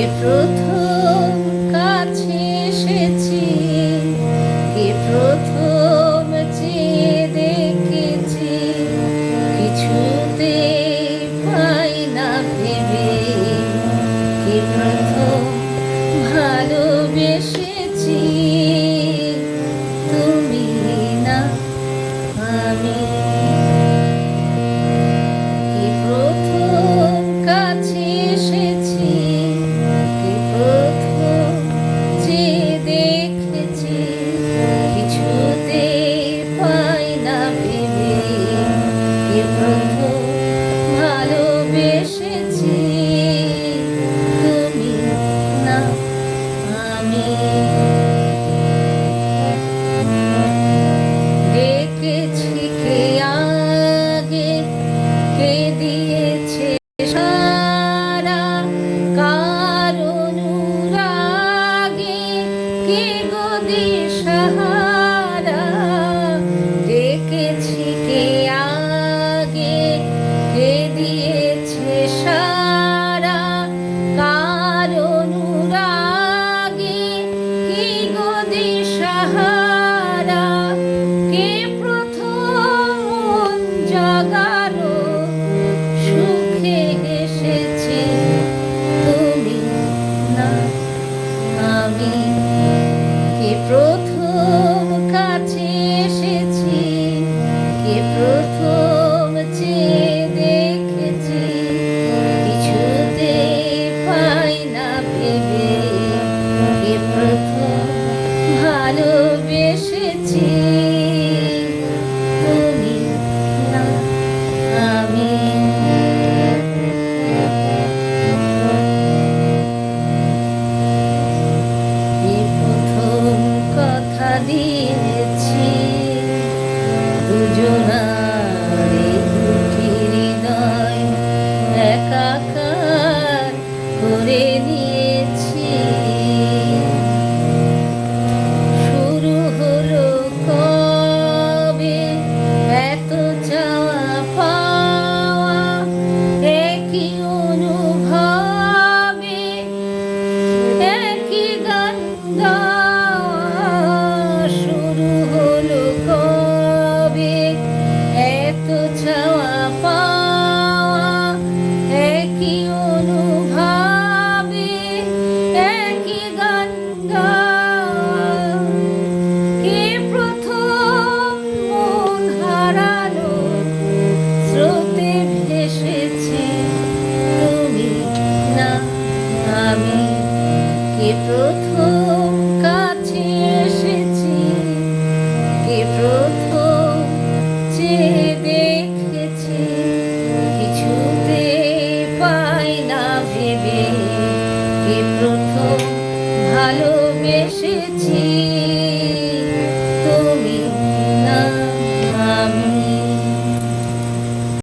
এ প্রথম কাছে এসেছি, এ প্রথম চেয়ে দেখেছি, কিছুতে পাই না ভেবে, এ প্রথম ভালোবেসেছি, তুমি না আমি। এ প্রথম কাছে এসেছি, এ প্রথম যে দেখেছি, কিছুতে পাই না ভেবে, এ প্রথম ভালোবেসেছি, তুমি না আমি। দেখেছি কে আগে, কে দিয়েছে সারা, কার অনুরাগে কে গো দিশাহারা। দেখেছি কে আগে, কে দিয়েছে সারা, কার অনুরাগে কে গো দিশাহারা। কে প্রথম মন জাগালো সুখে এসেছে, তুমি না আমি। কে প্রথম কাছে এসেছি, কে প্রথম চেয়ে দেখেছি, কিছুতে পাই না ভেবে, কে প্রথম ভালোবেসেছি, তুমি না আমি। এ প্রথম কথা দিয়েছি, দুজনারে দুটি হৃদয় একাকার করে নিয়েছি। শুরু হলো কবে এত চাওয়া পাওয়া, একই অনুভবে একই গান গাওয়া। শুরু হলো কবে এত চাওয়া পাওয়া, একই অনুভবে একই গান গাওয়া। কে প্রথম মন হারালো স্রোতে ভেসেছে, তুমি না আমি। কে প্রথম কাছে এসেছি, কে প্রথম চেয়ে দেখেছি, কিছুতে পাই না ভেবে, কে প্রথম ভালোবেসেছি।